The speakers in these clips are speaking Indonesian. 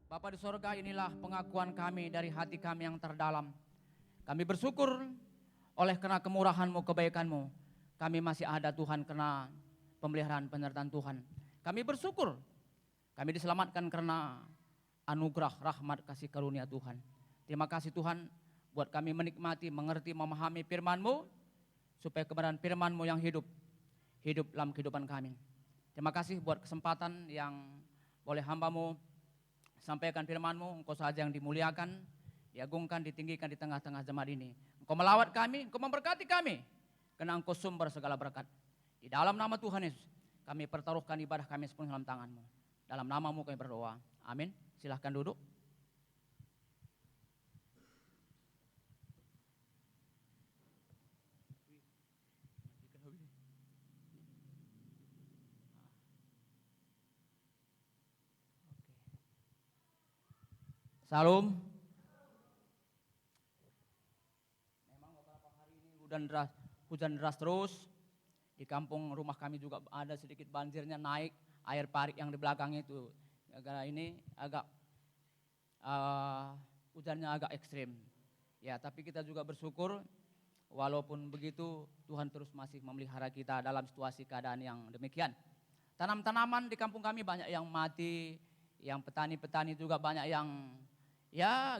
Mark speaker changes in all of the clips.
Speaker 1: Bapa di sorga, inilah pengakuan kami dari hati kami yang terdalam. Kami bersyukur oleh karena kemurahan-Mu, kebaikan-Mu. Kami masih ada Tuhan karena pemeliharaan penyertaan Tuhan. Kami bersyukur kami diselamatkan karena anugerah, rahmat, kasih karunia Tuhan. Terima kasih Tuhan buat kami menikmati, mengerti, memahami firman-Mu, supaya kebenaran firman-Mu yang hidup dalam kehidupan kami. Terima kasih buat kesempatan yang boleh hamba-Mu sampaikan firman-Mu. Engkau saja yang dimuliakan, diagungkan, ditinggikan di tengah-tengah jemaat ini. Engkau melawat kami, Engkau memberkati kami, karena Engkau sumber segala berkat. Di dalam nama Tuhan Yesus, kami pertaruhkan ibadah kami sepenuhnya dalam tangan-Mu. Dalam nama-Mu kami berdoa. Amin. Silahkan duduk. Salam. Memang beberapa hari ini hujan deras terus. Di kampung rumah kami juga ada sedikit banjirnya, naik air parit yang di belakang itu. Gara-gara ini agak hujannya agak ekstrim. Ya, tapi kita juga bersyukur walaupun begitu Tuhan terus masih memelihara kita dalam situasi keadaan yang demikian. Tanam-tanaman di kampung kami banyak yang mati, yang petani-petani juga banyak yang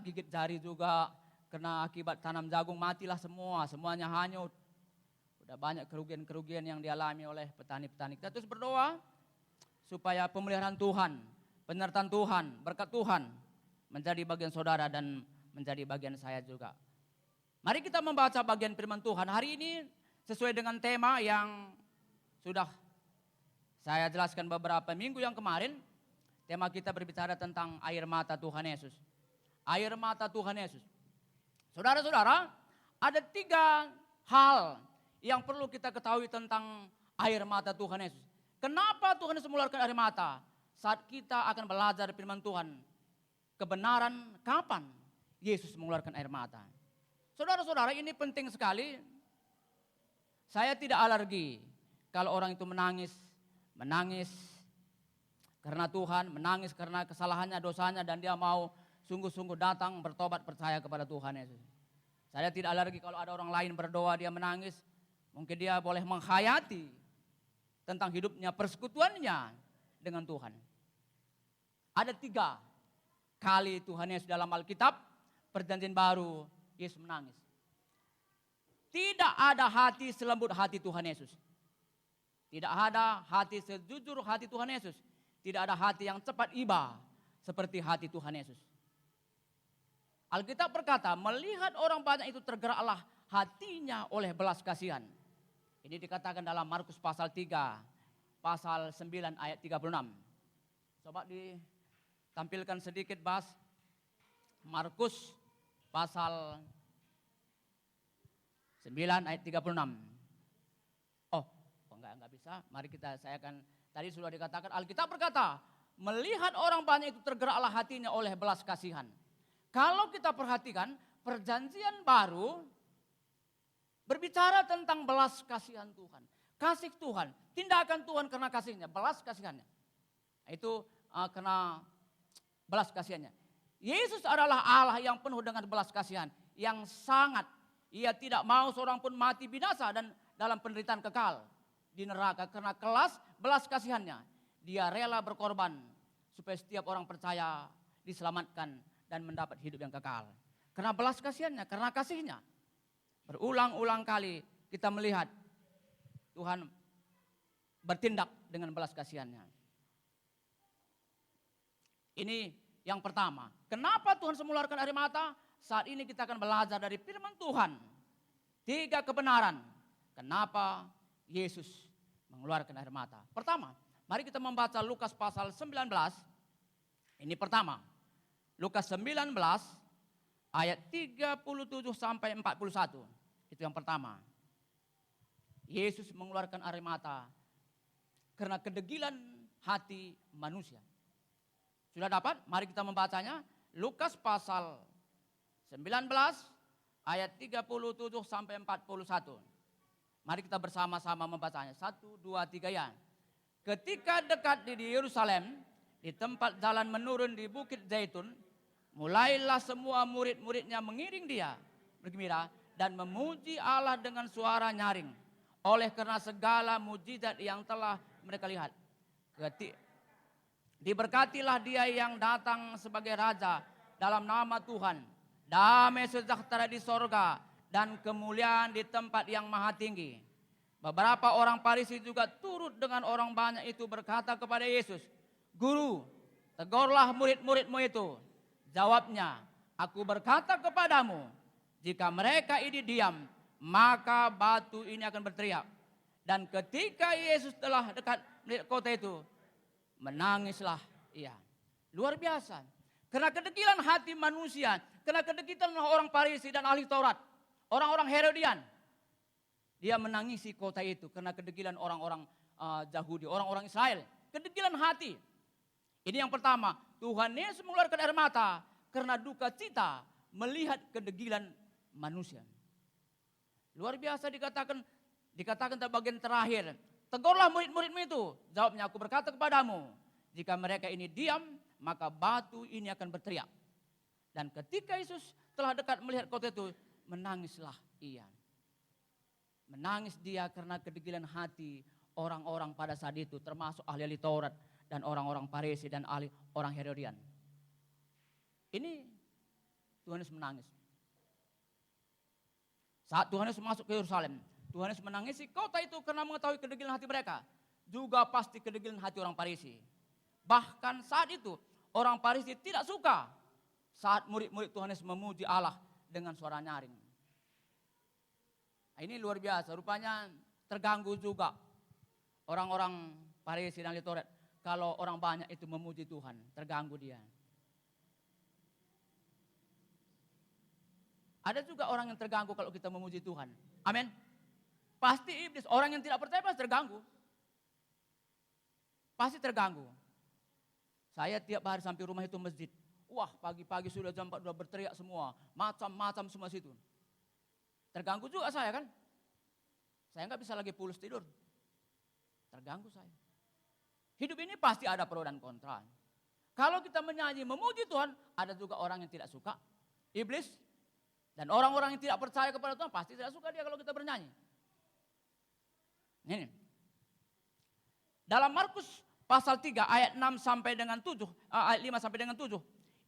Speaker 1: gigit jari juga kena akibat tanam jagung, matilah semuanya hanyut. Udah banyak kerugian-kerugian yang dialami oleh petani-petani. Kita terus berdoa supaya pemeliharaan Tuhan, penyertaan Tuhan, berkat Tuhan menjadi bagian saudara dan menjadi bagian saya juga. Mari kita membaca bagian firman Tuhan hari ini sesuai dengan tema yang sudah saya jelaskan beberapa minggu yang kemarin. Tema kita berbicara tentang air mata Tuhan Yesus. Air mata Tuhan Yesus. Saudara-saudara, ada 3 hal yang perlu kita ketahui tentang air mata Tuhan Yesus. Kenapa Tuhan Yesus mengeluarkan air mata? Saat kita akan belajar firman Tuhan, kebenaran kapan Yesus mengeluarkan air mata. Saudara-saudara, ini penting sekali. Saya tidak alergi kalau orang itu menangis karena Tuhan, menangis karena kesalahannya, dosanya, dan dia mau sungguh-sungguh datang bertobat percaya kepada Tuhan Yesus. Saya tidak alergi kalau ada orang lain berdoa dia menangis, mungkin dia boleh menghayati tentang hidupnya, persekutuannya dengan Tuhan. Ada 3 kali Tuhan Yesus dalam Alkitab, Perjanjian Baru, Yesus menangis. Tidak ada hati selembut hati Tuhan Yesus. Tidak ada hati sejujur hati Tuhan Yesus. Tidak ada hati yang cepat iba seperti hati Tuhan Yesus. Alkitab berkata, melihat orang banyak itu tergeraklah hatinya oleh belas kasihan. Ini dikatakan dalam Markus pasal 3, pasal 9 ayat 36. Coba ditampilkan sedikit bahas Markus pasal 9 ayat 36. Oh, enggak bisa. Mari saya akan, tadi sudah dikatakan, Alkitab berkata, melihat orang banyak itu tergeraklah hatinya oleh belas kasihan. Kalau kita perhatikan, Perjanjian Baru berbicara tentang belas kasihan Tuhan. Kasih Tuhan, tindakan Tuhan karena kasihnya, belas kasihannya. Itu karena belas kasihannya. Yesus adalah Allah yang penuh dengan belas kasihan, yang sangat, ia tidak mau seorang pun mati binasa dan dalam penderitaan kekal di neraka. Karena kelas belas kasihannya, dia rela berkorban supaya setiap orang percaya diselamatkan dan mendapat hidup yang kekal. Karena belas kasihannya, karena kasihnya. Berulang-ulang kali kita melihat Tuhan bertindak dengan belas kasihannya. Ini yang pertama. Kenapa Tuhan mengeluarkan air mata? Saat ini kita akan belajar dari firman Tuhan. 3 kebenaran. Kenapa Yesus mengeluarkan air mata. Pertama, mari kita membaca Lukas pasal 19. Ini pertama. Lukas 19 ayat 37 sampai 41. Itu yang pertama. Yesus mengeluarkan air mata karena kedegilan hati manusia. Sudah dapat? Mari kita membacanya. Lukas pasal 19 ayat 37 sampai 41. Mari kita bersama-sama membacanya. 1, 2, 3 ya. Ketika dekat di Yerusalem, di tempat jalan menurun di Bukit Zaitun, mulailah semua murid-muridnya mengiring dia bergembira dan memuji Allah dengan suara nyaring. Oleh karena segala mujizat yang telah mereka lihat. Diberkatilah dia yang datang sebagai raja dalam nama Tuhan. Damai sejahtera di sorga dan kemuliaan di tempat yang maha tinggi. Beberapa orang Farisi juga turut dengan orang banyak itu berkata kepada Yesus, Guru, tegurlah murid-muridmu itu. Jawabnya, aku berkata kepadamu, jika mereka ini diam, maka batu ini akan berteriak. Dan ketika Yesus telah dekat melihat kota itu, menangislah ia. Luar biasa. Karena kedegilan hati manusia, karena kedegilan orang Farisi dan ahli Taurat, orang-orang Herodian, dia menangisi kota itu karena kedegilan orang-orang Yahudi, orang-orang Israel. Kedegilan hati. Ini yang pertama, Tuhan Yesus mengeluarkan air mata karena duka cita melihat kedegilan manusia. Luar biasa dikatakan bagian terakhir. Tegurlah murid-muridmu itu. Jawabnya, aku berkata kepadamu, jika mereka ini diam, maka batu ini akan berteriak. Dan ketika Yesus telah dekat melihat kota itu, menangislah ia. Menangis dia karena kedegilan hati orang-orang pada saat itu, termasuk ahli-ahli Taurat dan orang-orang Farisi dan ahli orang Herodian. Ini Tuhan Yesus menangis. Saat Tuhan Yesus masuk ke Yerusalem, Tuhan Yesus menangisi kota itu karena mengetahui kedegilan hati mereka. Juga pasti kedegilan hati orang Farisi. Bahkan saat itu orang Farisi tidak suka saat murid-murid Tuhan Yesus memuji Allah dengan suara nyaring. Ini luar biasa, rupanya terganggu juga orang-orang Farisi dan ahli Taurat. Kalau orang banyak itu memuji Tuhan, terganggu dia. Ada juga orang yang terganggu kalau kita memuji Tuhan. Amin. Pasti iblis, orang yang tidak percaya pasti terganggu. Pasti terganggu. Saya tiap hari sampai rumah itu masjid. Wah, pagi-pagi sudah jam 4 sudah berteriak semua, macam-macam semua situ. Terganggu juga saya kan. Saya nggak bisa lagi pulas tidur. Terganggu saya. Hidup ini pasti ada pro dan kontra. Kalau kita menyanyi memuji Tuhan, ada juga orang yang tidak suka. Iblis dan orang-orang yang tidak percaya kepada Tuhan pasti tidak suka dia kalau kita bernyanyi. Ini. Dalam Markus pasal 3 ayat 6 sampai dengan 7, ayat 5 sampai dengan 7.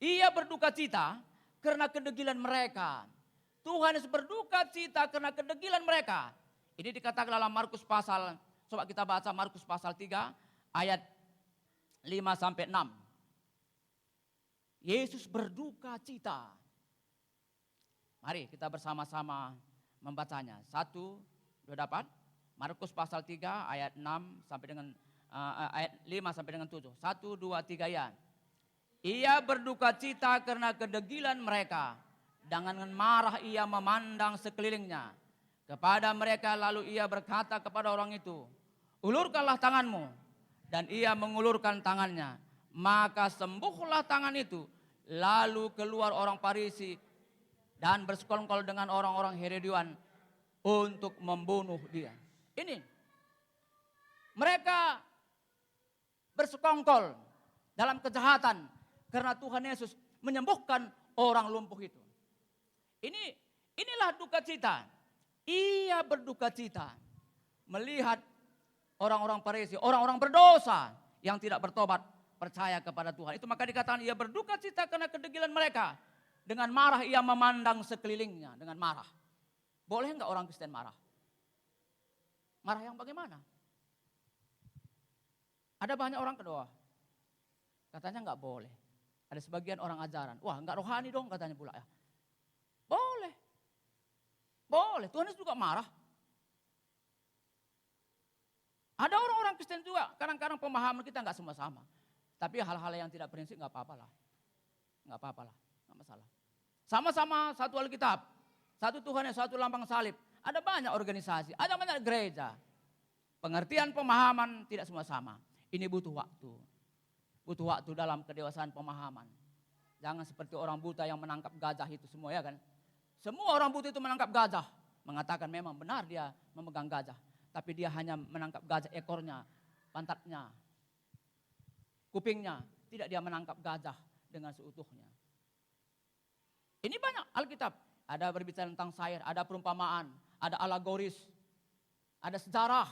Speaker 1: Ia berduka cita karena kedegilan mereka. Tuhan Yesus berduka cita karena kedegilan mereka. Ini dikatakan dalam Markus pasal, coba kita baca Markus pasal 3 ayat 5 sampai 6. Yesus berduka cita. Mari kita bersama-sama membacanya. 1, 2 dapat. Markus pasal 3 ayat 6 sampai dengan ayat 5 sampai dengan 7. 1, 2, 3 ya. Ia berduka cita karena kedegilan mereka. Dengan marah ia memandang sekelilingnya. Kepada mereka lalu ia berkata kepada orang itu, ulurkanlah tanganmu. Dan ia mengulurkan tangannya. Maka sembuhlah tangan itu. Lalu keluar orang Farisi dan bersekongkol dengan orang-orang Herodian untuk membunuh dia. Ini. Mereka bersekongkol dalam kejahatan karena Tuhan Yesus menyembuhkan orang lumpuh itu. Inilah duka cita. Ia berduka cita melihat orang-orang Farisi, orang-orang berdosa yang tidak bertobat, percaya kepada Tuhan. Itu maka dikatakan ia berduka cita karena kedegilan mereka. Dengan marah ia memandang sekelilingnya dengan marah. Boleh enggak orang Kristen marah? Marah yang bagaimana? Ada banyak orang kedua. Katanya enggak boleh. Ada sebagian orang ajaran. Wah enggak rohani dong katanya pula ya. Boleh. Boleh. Tuhan Yesus juga marah. Ada orang-orang Kristen juga. Kadang-kadang pemahaman kita enggak semua sama. Tapi hal-hal yang tidak prinsip enggak apa-apa lah. Enggak apa-apa lah. Enggak masalah. Sama-sama satu Alkitab. Satu Tuhan, satu lambang salib. Ada banyak organisasi. Ada banyak gereja. Pengertian pemahaman tidak semua sama. Ini butuh waktu. Butuh waktu dalam kedewasaan pemahaman. Jangan seperti orang buta yang menangkap gajah itu semua ya kan. Semua orang buta itu menangkap gajah. Mengatakan memang benar dia memegang gajah. Tapi dia hanya menangkap gajah ekornya, pantatnya, kupingnya. tidak dia menangkap gajah dengan seutuhnya. Ini banyak Alkitab. Ada berbicara tentang syair, ada perumpamaan, ada alegoris, ada sejarah.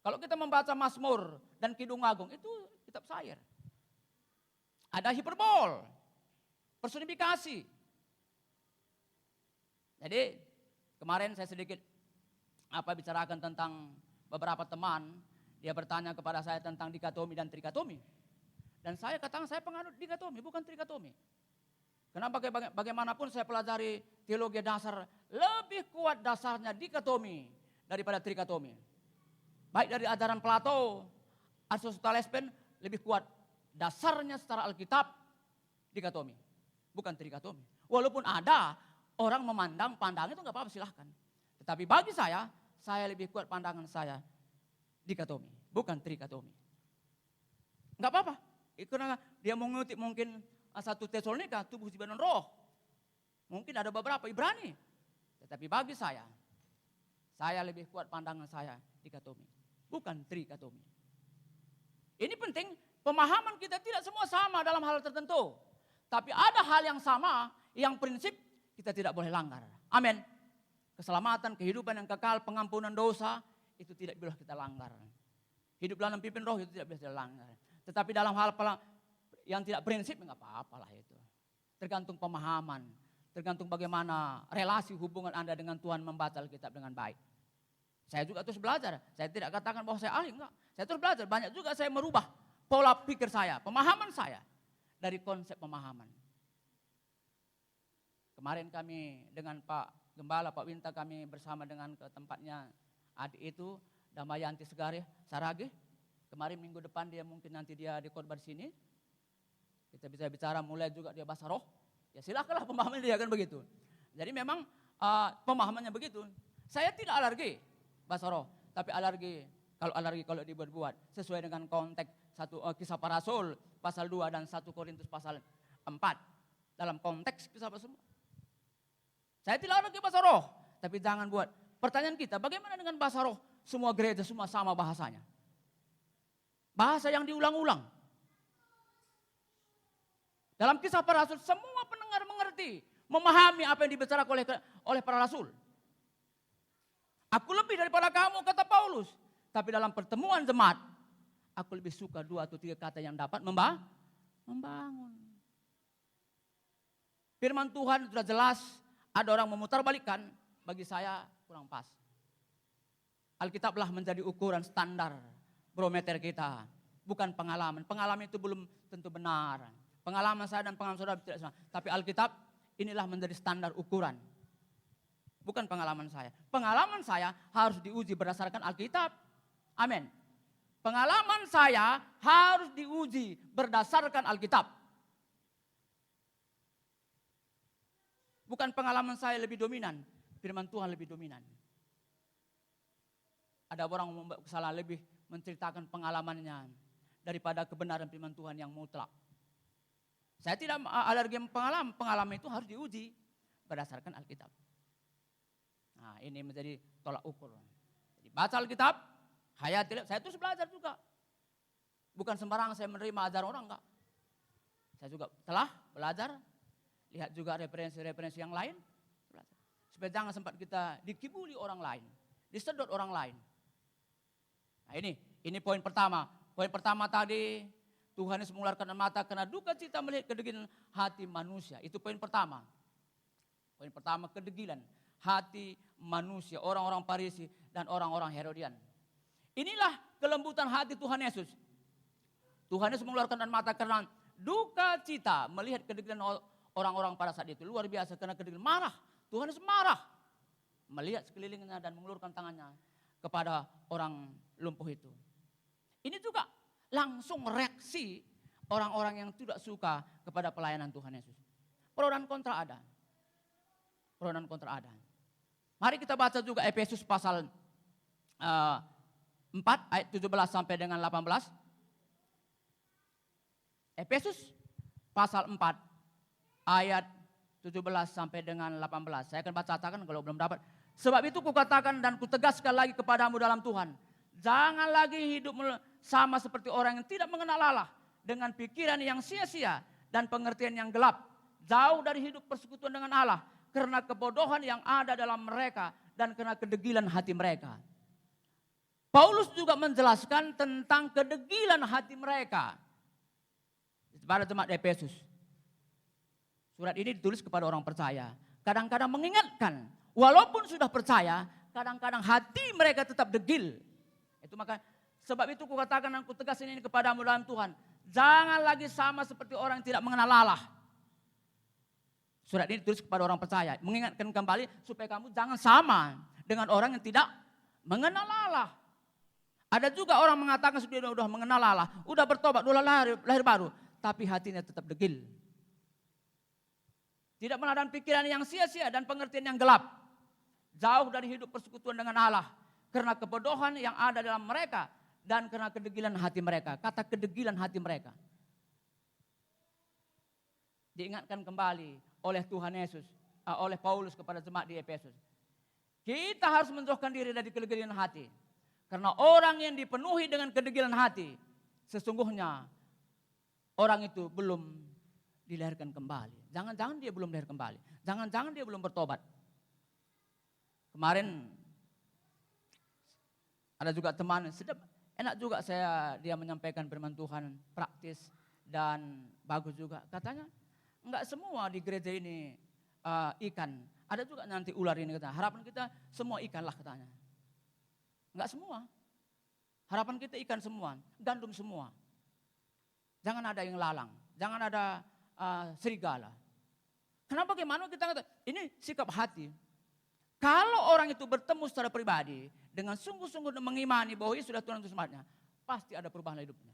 Speaker 1: Kalau kita membaca Mazmur dan Kidung Agung, itu kitab syair. Ada hiperbol, personifikasi. Jadi kemarin saya sedikit bicarakan tentang beberapa teman, dia bertanya kepada saya tentang dikotomi dan trikotomi. Dan saya katakan saya penganut dikotomi, bukan trikotomi. Karena bagaimanapun saya pelajari teologi dasar, lebih kuat dasarnya dikotomi daripada trikotomi. Baik dari ajaran Plato, Aristoteles pun lebih kuat dasarnya secara Alkitab dikotomi, bukan trikotomi. Walaupun ada orang memandang pandangan itu nggak apa-apa, silahkan. Tetapi bagi saya lebih kuat pandangan saya dikotomi, bukan trikotomi. Nggak apa-apa, karena dia mengutip mungkin 1 Tesalonika, tubuh jiwa dan roh. Mungkin ada beberapa Ibrani. Tetapi bagi saya lebih kuat pandangan saya dikotomi, bukan trikotomi. Ini penting, pemahaman kita tidak semua sama dalam hal tertentu. Tapi ada hal yang sama, yang prinsip kita tidak boleh langgar. Amin. Keselamatan, kehidupan yang kekal, pengampunan dosa, itu tidak boleh kita langgar. Hidup dalam pimpin roh itu tidak boleh kita langgar. Tetapi dalam hal yang tidak prinsip, enggak apa-apa lah itu. Tergantung pemahaman, tergantung bagaimana relasi hubungan Anda dengan Tuhan membaca Alkitab dengan baik. Saya juga terus belajar, saya tidak katakan bahwa saya ahli, enggak. Saya terus belajar, banyak juga saya merubah pola pikir saya, pemahaman saya dari konsep pemahaman. Kemarin kami dengan Pak Gembala, Pak Winta, kami bersama dengan ke tempatnya adik itu, Damayanti Segareh, Sarage. Kemarin minggu depan dia mungkin nanti dia di khotbah di sini. Kita bisa bicara mulai juga dia bahasa roh. Ya silakanlah pemahamannya dia kan begitu. Jadi memang pemahamannya begitu. Saya tidak alergi bahasa roh, tapi alergi kalau dibuat sesuai dengan konteks Kisah Para Rasul pasal 2 dan 1 Korintus pasal 4. Dalam konteks Kisah Para Rasul. Saya tidak alergi bahasa roh, tapi jangan buat pertanyaan kita, bagaimana dengan bahasa roh? Semua gereja semua sama bahasanya. Bahasa yang diulang-ulang. Dalam Kisah Para Rasul semua pendengar mengerti, memahami apa yang dibicarakan oleh para rasul. Aku lebih daripada kamu, kata Paulus. Tapi dalam pertemuan jemaat, aku lebih suka 2 atau 3 kata yang dapat membangun. Firman Tuhan sudah jelas, ada orang memutarbalikkan, bagi saya kurang pas. Alkitablah menjadi ukuran standar barometer kita, bukan pengalaman. Pengalaman itu belum tentu benar. Pengalaman saya dan pengalaman saudara tidak sama. Tapi Alkitab inilah menjadi standar ukuran. Bukan pengalaman saya. Pengalaman saya harus diuji berdasarkan Alkitab. Amin. Pengalaman saya harus diuji berdasarkan Alkitab. Bukan pengalaman saya lebih dominan, firman Tuhan lebih dominan. Ada orang membuat kesalahan lebih menceritakan pengalamannya daripada kebenaran firman Tuhan yang mutlak. Saya tidak alergi pengalaman itu harus diuji berdasarkan Alkitab. Nah, ini menjadi tolak ukur. Jadi baca Alkitab, hayati. Saya terus belajar juga. Bukan sembarangan saya menerima ajaran orang, enggak. Saya juga telah belajar, lihat juga referensi-referensi yang lain. Belajar. Supaya jangan sempat kita dikibuli orang lain, disedot orang lain. Nah ini poin pertama. Poin pertama tadi, Tuhan Yesus mengeluarkan mata karena duka cita melihat kedegilan hati manusia. Itu poin pertama. Poin pertama, kedegilan hati manusia, orang-orang Farisi dan orang-orang Herodian. Inilah kelembutan hati Tuhan Yesus. Tuhan Yesus mengeluarkan mata karena duka cita melihat kedegilan orang-orang pada saat itu. Luar biasa karena kedegilan, marah. Tuhan Yesus marah melihat sekelilingnya dan mengeluarkan tangannya kepada orang lumpuh itu. Ini juga langsung reaksi orang-orang yang tidak suka kepada pelayanan Tuhan Yesus. Pro dan kontra ada. Pro dan kontra ada. Mari kita baca juga Efesus pasal 4 ayat 17 sampai dengan 18. Efesus pasal 4 ayat 17 sampai dengan 18. Saya akan bacakan kalau belum dapat. Sebab itu kukatakan dan kutegaskan lagi kepadamu dalam Tuhan. Jangan lagi hidup sama seperti orang yang tidak mengenal Allah, dengan pikiran yang sia-sia dan pengertian yang gelap, jauh dari hidup persekutuan dengan Allah, karena kebodohan yang ada dalam mereka dan karena kedegilan hati mereka. Paulus juga menjelaskan tentang kedegilan hati mereka pada jemaat Efesus. Surat ini ditulis kepada orang percaya. Kadang-kadang mengingatkan, walaupun sudah percaya, kadang-kadang hati mereka tetap degil. Itu maka sebab itu kukatakan dan kutegaskan ini kepadamu dalam Tuhan. Jangan lagi sama seperti orang yang tidak mengenal Allah. Surat ini ditulis kepada orang percaya. Mengingatkan kembali supaya kamu jangan sama dengan orang yang tidak mengenal Allah. Ada juga orang mengatakan sudah mengenal Allah. Udah bertobat, udah lahir baru. Tapi hatinya tetap degil. Tidak meladani pikiran yang sia-sia dan pengertian yang gelap. Jauh dari hidup persekutuan dengan Allah. Karena kebodohan yang ada dalam mereka. Dan karena kedegilan hati mereka. Kata kedegilan hati mereka. Diingatkan kembali oleh Tuhan Yesus. Oleh Paulus kepada jemaat di Efesus. Kita harus menjauhkan diri dari kedegilan hati. Karena orang yang dipenuhi dengan kedegilan hati. Sesungguhnya orang itu belum dilahirkan kembali. Jangan-jangan dia belum lahir kembali. Jangan-jangan dia belum bertobat. Kemarin ada juga teman, enak juga dia menyampaikan firman Tuhan praktis dan bagus juga. Katanya enggak semua di gereja ini ikan. Ada juga nanti ular ini katanya. Harapan kita semua ikan lah katanya. Enggak semua. Harapan kita ikan semua, gandum semua. Jangan ada yang lalang, jangan ada serigala. Kenapa bagaimana kita kata, ini sikap hati. Kalau orang itu bertemu secara pribadi dengan sungguh-sungguh mengimani bahwa ia sudah Tuhan untuk sematnya, pasti ada perubahan hidupnya.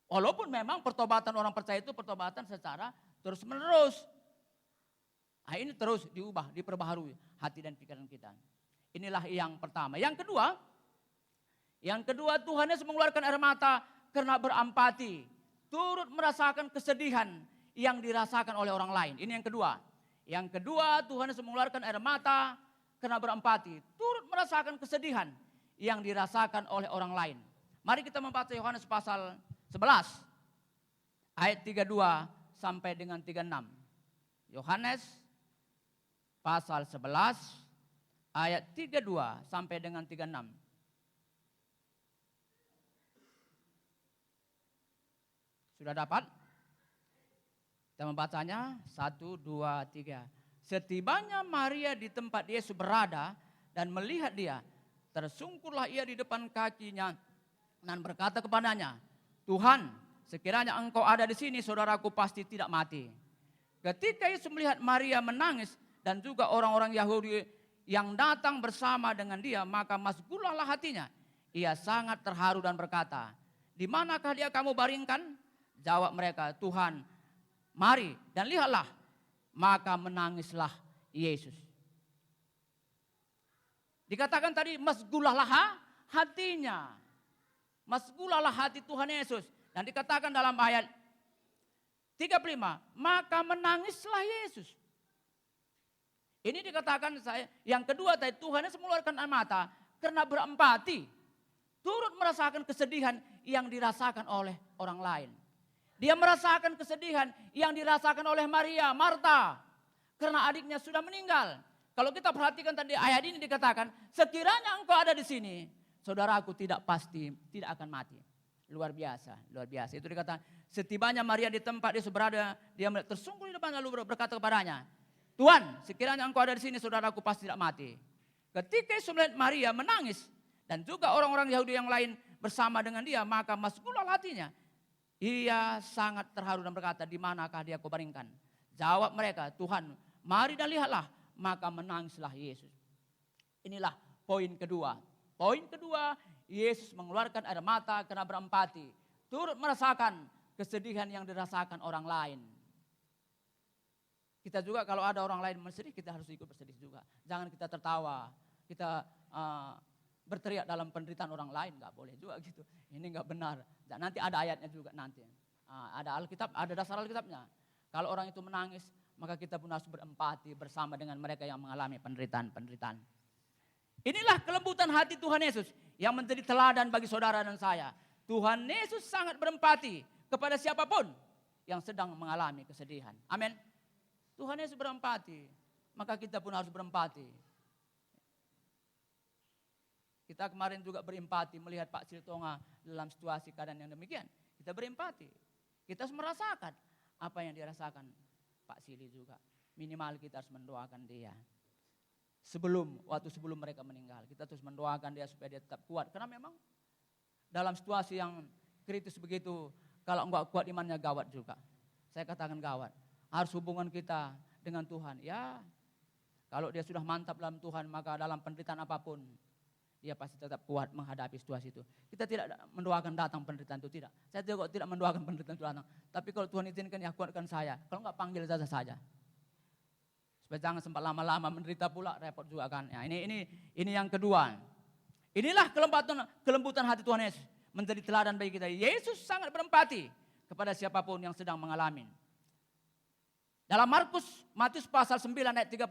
Speaker 1: Walaupun memang pertobatan orang percaya itu pertobatan secara terus menerus. Nah, ini terus diubah, diperbaharui hati dan pikiran kita. Inilah yang pertama. Yang kedua Tuhan Yesus mengeluarkan air mata karena berampati. Turut merasakan kesedihan yang dirasakan oleh orang lain. Ini yang kedua. Yang kedua, Tuhan Yesus mengeluarkan air mata karena berempati. Turut merasakan kesedihan yang dirasakan oleh orang lain. Mari kita membaca Yohanes pasal 11. Ayat 32 sampai dengan 36. Yohanes pasal 11 ayat 32 sampai dengan 36. Sudah dapat? Kita membacanya 1, 2, 3. Setibanya Maria di tempat Yesus berada dan melihat dia, tersungkurlah ia di depan kakinya dan berkata kepadanya, Tuhan, sekiranya engkau ada di sini, saudaraku pasti tidak mati. Ketika Yesus melihat Maria menangis dan juga orang-orang Yahudi yang datang bersama dengan dia, maka masgulahlah hatinya. Ia sangat terharu dan berkata, di manakah dia kamu baringkan? Jawab mereka, Tuhan, mari dan lihatlah. Maka menangislah Yesus. Dikatakan tadi masgulahlah hatinya. Masgulahlah hati Tuhan Yesus. Dan dikatakan dalam ayat 35, maka menangislah Yesus. Ini dikatakan yang kedua tadi Tuhan Yesus mengeluarkan air mata karena berempati. Turut merasakan kesedihan yang dirasakan oleh orang lain. Dia merasakan kesedihan yang dirasakan oleh Maria, Marta. Karena adiknya sudah meninggal. Kalau kita perhatikan tadi ayat ini dikatakan, sekiranya engkau ada di sini, saudaraku tidak akan mati. Luar biasa, luar biasa. Itu dikatakan, setibanya Maria di tempat dia berada, dia tersungkur di depan lalu berkata kepadanya, Tuhan, sekiranya engkau ada di sini, saudaraku pasti tidak mati. Ketika Yesus melihat Maria menangis, dan juga orang-orang Yahudi yang lain bersama dengan dia, maka masgullah hatinya. Ia sangat terharu dan berkata, di manakah dia kau baringkan? Jawab mereka, Tuhan, mari dan lihatlah. Maka menangislah Yesus. Inilah poin kedua. Poin kedua, Yesus mengeluarkan air mata karena berempati. Turut merasakan kesedihan yang dirasakan orang lain. Kita juga kalau ada orang lain bersedih, kita harus ikut bersedih juga. Jangan kita tertawa, kita berteriak dalam penderitaan orang lain, nggak boleh juga gitu. Ini nggak benar. Dan nanti ada ayatnya juga nanti. Ada Alkitab, ada dasar Alkitabnya. Kalau orang itu menangis, maka kita pun harus berempati bersama dengan mereka yang mengalami penderitaan. Inilah kelembutan hati Tuhan Yesus yang menjadi teladan bagi saudara dan saya. Tuhan Yesus sangat berempati kepada siapapun yang sedang mengalami kesedihan. Amin. Tuhan Yesus berempati, maka kita pun harus berempati. Kita kemarin juga berempati melihat Pak Siltonga dalam situasi keadaan yang demikian. Kita berempati. Kita harus merasakan apa yang dirasakan Pak Sili juga. Minimal kita harus mendoakan dia. Waktu sebelum mereka meninggal, kita terus mendoakan dia supaya dia tetap kuat. Karena memang dalam situasi yang kritis begitu, kalau enggak kuat imannya gawat juga. Saya katakan gawat. Harus hubungan kita dengan Tuhan. Ya, kalau dia sudah mantap dalam Tuhan, maka dalam penderitaan apapun, dia pasti tetap kuat menghadapi situasi itu. Kita tidak mendoakan datang penderitaan itu, tidak. Saya juga tidak mendoakan penderitaan itu datang. Tapi kalau Tuhan izinkan, ya kuatkan saya. Kalau enggak, panggil saja. Supaya jangan sempat lama-lama menderita pula, repot juga kan. Ya, ini yang kedua. Inilah kelembutan hati Tuhan Yesus. Menjadi teladan bagi kita. Yesus sangat berempati kepada siapapun yang sedang mengalami. Dalam Matius pasal 9 ayat 36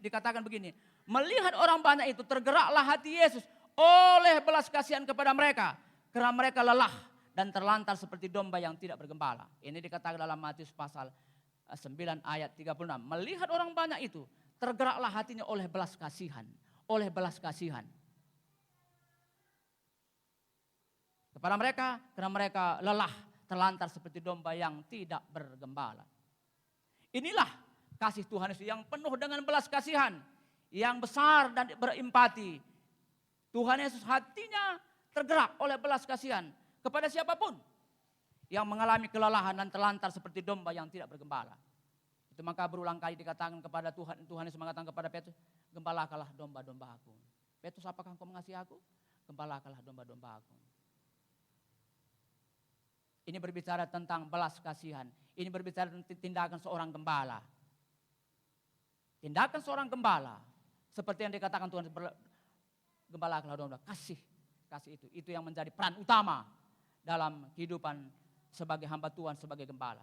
Speaker 1: dikatakan begini. Melihat orang banyak itu, tergeraklah hati Yesus oleh belas kasihan kepada mereka. Karena mereka lelah dan terlantar seperti domba yang tidak bergembala. Ini dikatakan dalam Matius pasal 9 ayat 36. Melihat orang banyak itu, tergeraklah hatinya oleh belas kasihan. Oleh belas kasihan. Kepada mereka, karena mereka lelah, terlantar seperti domba yang tidak bergembala. Inilah kasih Tuhan Yesus yang penuh dengan belas kasihan, yang besar dan berempati. Tuhan Yesus hatinya tergerak oleh belas kasihan kepada siapapun yang mengalami kelelahan dan terlantar seperti domba yang tidak bergembala. Itu maka berulang kali dikatakan kepada Tuhan Yesus mengatakan kepada Petrus, gembalakanlah domba-domba aku. Petrus, apakah engkau mengasihi aku? Gembalakanlah domba-domba aku. Ini berbicara tentang belas kasihan. Ini berbicara tentang tindakan seorang gembala. Tindakan seorang gembala. Seperti yang dikatakan Tuhan, gembala domba. Kasih itu. Itu yang menjadi peran utama dalam kehidupan sebagai hamba Tuhan, sebagai gembala.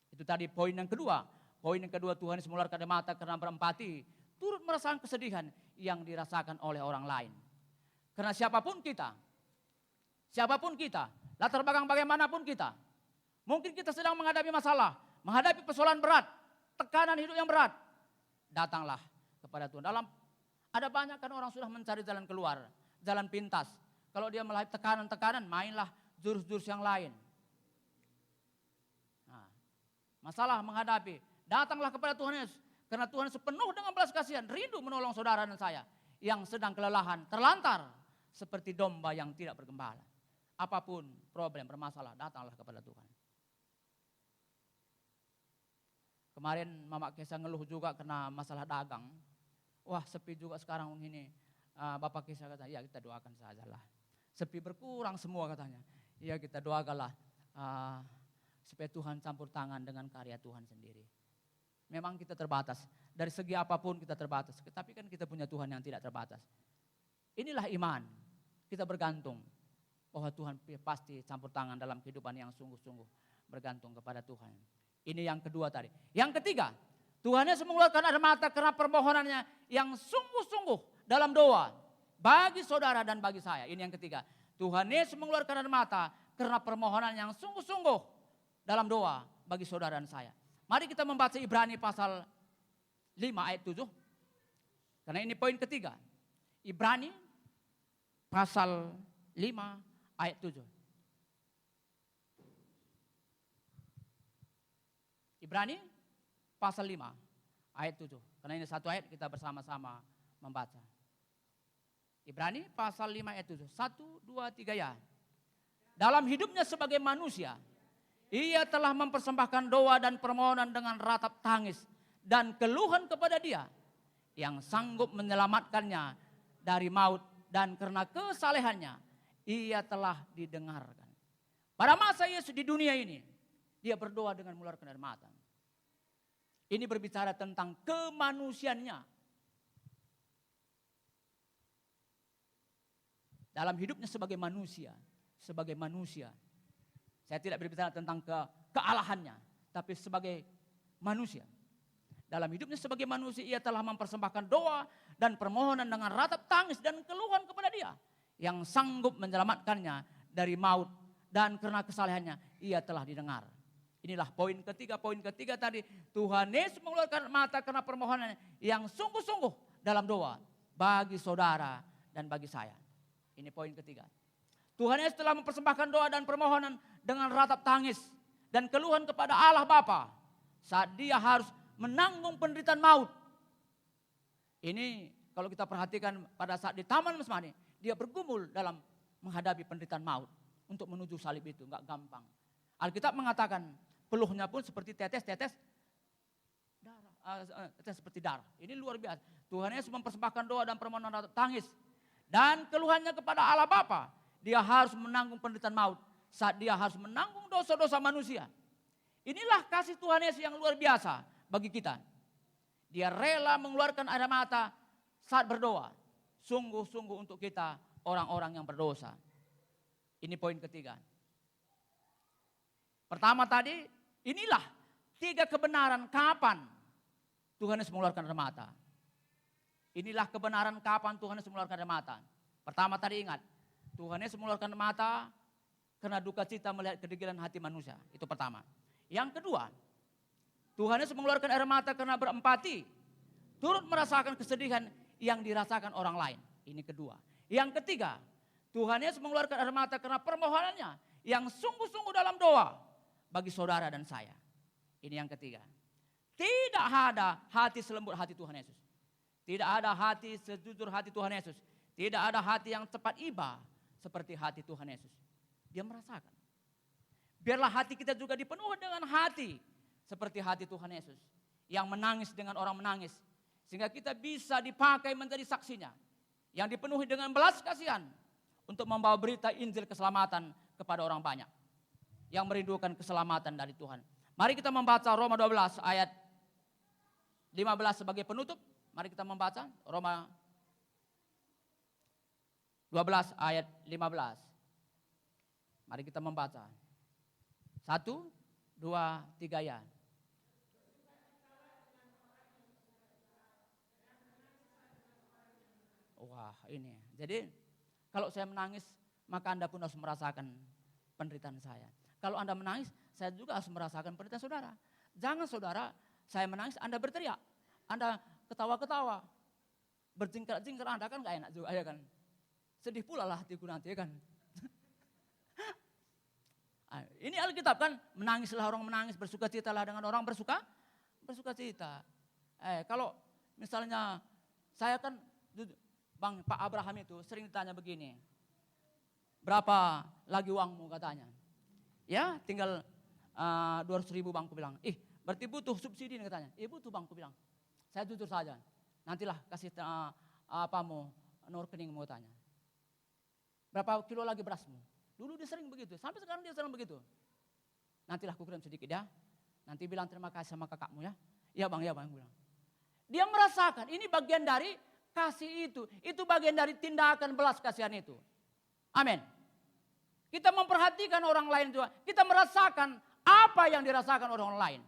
Speaker 1: Itu tadi poin yang kedua. Poin yang kedua, Tuhan Yesus mengeluarkan air mata karena berempati. Turut merasakan kesedihan yang dirasakan oleh orang lain. Karena siapapun kita, latar belakang bagaimanapun kita, mungkin kita sedang menghadapi masalah, menghadapi persoalan berat, tekanan hidup yang berat, datanglah kepada Tuhan. Ada banyak kan orang sudah mencari jalan keluar, jalan pintas. Kalau dia melihat tekanan-tekanan, mainlah jurus-jurus yang lain. Nah, masalah menghadapi, datanglah kepada Tuhan Yesus. Karena Tuhan Yesus penuh dengan belas kasihan, rindu menolong saudara dan saya yang sedang kelelahan, terlantar seperti domba yang tidak bergembala. Apapun problem, bermasalah, datanglah kepada Tuhan. Kemarin Mama Kesa ngeluh juga kena masalah dagang. Wah, sepi juga sekarang ini. Bapak Kesa kata, ya kita doakan sajalah. Sepi berkurang semua katanya. Ya kita doakanlah supaya Tuhan campur tangan dengan karya Tuhan sendiri. Memang kita terbatas. Dari segi apapun kita terbatas. Tapi kan kita punya Tuhan yang tidak terbatas. Inilah iman. Kita bergantung. Bahwa Tuhan pasti campur tangan dalam kehidupan yang sungguh-sungguh bergantung kepada Tuhan. Ini yang kedua tadi. Yang ketiga, Tuhan Yesus mengeluarkan air mata karena permohonannya yang sungguh-sungguh dalam doa bagi saudara dan bagi saya. Ini yang ketiga. Tuhan Yesus mengeluarkan air mata karena permohonan yang sungguh-sungguh dalam doa bagi saudara dan saya. Mari kita membaca Ibrani pasal 5 ayat 7. Karena ini poin ketiga. Ibrani pasal 5 ayat 7. Ibrani pasal 5 ayat 7. Karena ini satu ayat kita bersama-sama membaca. Ibrani pasal 5 ayat 7. 1, 2, 3 ya. Dalam hidupnya sebagai manusia, ia telah mempersembahkan doa dan permohonan dengan ratap tangis dan keluhan kepada Dia yang sanggup menyelamatkannya dari maut, dan karena kesalehannya ia telah didengarkan. Pada masa Yesus di dunia ini, dia berdoa dengan mengeluarkan air mata. Ini berbicara tentang kemanusiaannya. Dalam hidupnya sebagai manusia. Saya tidak berbicara tentang kealahannya, tapi sebagai manusia. Dalam hidupnya sebagai manusia, ia telah mempersembahkan doa dan permohonan dengan ratap tangis dan keluhan kepada Dia yang sanggup menyelamatkannya dari maut, dan karena kesalehannya ia telah didengar. Inilah poin ketiga tadi. Tuhan Yesus mengeluarkan mata karena permohonan yang sungguh-sungguh dalam doa bagi saudara dan bagi saya. Ini poin ketiga. Tuhan Yesus telah mempersembahkan doa dan permohonan dengan ratap tangis dan keluhan kepada Allah Bapa saat dia harus menanggung penderitaan maut. Ini kalau kita perhatikan pada saat di Taman Getsemani, dia bergumul dalam menghadapi penderitaan maut untuk menuju salib itu, enggak gampang. Alkitab mengatakan peluhnya pun seperti tetes-tetes darah, seperti darah. Ini luar biasa. Tuhan Yesus mempersembahkan doa dan permohonan ratap tangis dan keluhannya kepada Allah Bapa. Dia harus menanggung penderitaan maut saat dia harus menanggung dosa-dosa manusia. Inilah kasih Tuhan Yesus yang luar biasa bagi kita. Dia rela mengeluarkan air mata saat berdoa. Sungguh-sungguh untuk kita orang-orang yang berdosa. Ini poin ketiga. Pertama tadi, inilah 3 kebenaran kapan Tuhan Yesus mengeluarkan air mata. Inilah kebenaran kapan Tuhan Yesus mengeluarkan air mata. Pertama tadi ingat, Tuhan Yesus mengeluarkan air mata karena duka cita melihat kedegilan hati manusia. Itu pertama. Yang kedua, Tuhan Yesus mengeluarkan air mata karena berempati, turut merasakan kesedihan yang dirasakan orang lain. Ini kedua. Yang ketiga, Tuhan Yesus mengeluarkan air mata karena permohonannya yang sungguh-sungguh dalam doa bagi saudara dan saya. Ini yang ketiga. Tidak ada hati selembut hati Tuhan Yesus. Tidak ada hati sejujur hati Tuhan Yesus. Tidak ada hati yang cepat iba seperti hati Tuhan Yesus. Dia merasakan. Biarlah hati kita juga dipenuhi dengan hati seperti hati Tuhan Yesus. Yang menangis dengan orang menangis. Sehingga kita bisa dipakai menjadi saksinya. Yang dipenuhi dengan belas kasihan. Untuk membawa berita Injil keselamatan kepada orang banyak. Yang merindukan keselamatan dari Tuhan. Mari kita membaca Roma 12 ayat 15 sebagai penutup. Mari kita membaca Roma 12 ayat 15. Mari kita membaca. 1, 2, 3 ya. Wah ini. Jadi kalau saya menangis maka Anda pun harus merasakan penderitaan saya. Kalau Anda menangis saya juga harus merasakan penderitaan saudara. Jangan saudara saya menangis Anda berteriak. Anda ketawa-ketawa. Berjingkrak-jingkrak Anda kan gak enak juga ya kan. Sedih pula lah hatiku nanti ya kan. Ini Alkitab kan, menangislah orang menangis, bersukacitalah dengan orang bersukacita. Kalau misalnya saya kan, Bang Pak Abraham itu sering ditanya begini, berapa lagi uangmu katanya? Ya tinggal 200.000 Bang, aku bilang. Berarti butuh subsidi nih katanya. Butuh Bang, aku bilang. Saya jujur saja, nantilah kasih apamu, nomor rekeningmu katanya. Berapa kilo lagi berasmu? Dulu dia sering begitu, sampai sekarang dia sering begitu. Nantilah aku kirim sedikit ya. Nanti bilang terima kasih sama kakakmu ya. Iya bang, bilang. Dia merasakan ini bagian dari kasih itu. Itu bagian dari tindakan belas kasihan itu. Amin. Kita memperhatikan orang lain juga. Kita merasakan apa yang dirasakan orang lain.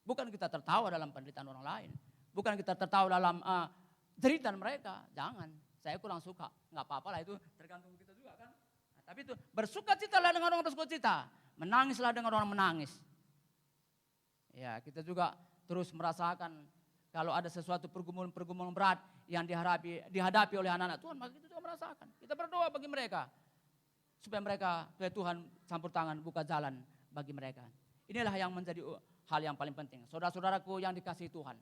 Speaker 1: Bukan kita tertawa dalam penderitaan orang lain. Bukan kita tertawa dalam jeritan mereka. Jangan, saya kurang suka. Nggak apa-apa lah itu tergantung kita juga kan. Tapi itu bersukacitalah dengan orang bersukacita, menangislah dengan orang menangis. Ya, kita juga terus merasakan kalau ada sesuatu pergumulan berat yang dihadapi oleh anak-anak Tuhan, maka kita juga merasakan. Kita berdoa bagi mereka supaya Tuhan campur tangan, buka jalan bagi mereka. Inilah yang menjadi hal yang paling penting. Saudara-saudaraku yang dikasihi Tuhan,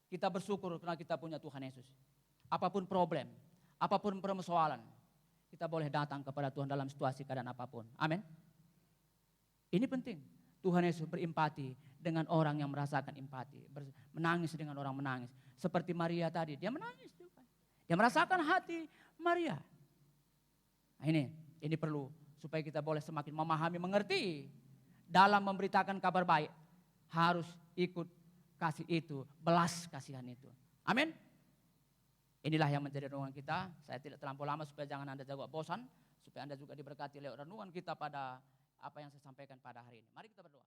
Speaker 1: kita bersyukur karena kita punya Tuhan Yesus. Apapun problem, apapun persoalan, kita boleh datang kepada Tuhan dalam situasi keadaan apapun. Amin. Ini penting. Tuhan Yesus berempati dengan orang yang merasakan empati. Menangis dengan orang menangis. Seperti Maria tadi, dia menangis juga. Dia merasakan hati Maria. Nah ini perlu supaya kita boleh semakin memahami, mengerti. Dalam memberitakan kabar baik, harus ikut kasih itu, belas kasihan itu. Amin. Inilah yang menjadi renungan kita. Saya tidak terlampau lama supaya jangan Anda juga bosan. Supaya Anda juga diberkati lewat renungan kita pada apa yang saya sampaikan pada hari ini. Mari kita berdoa.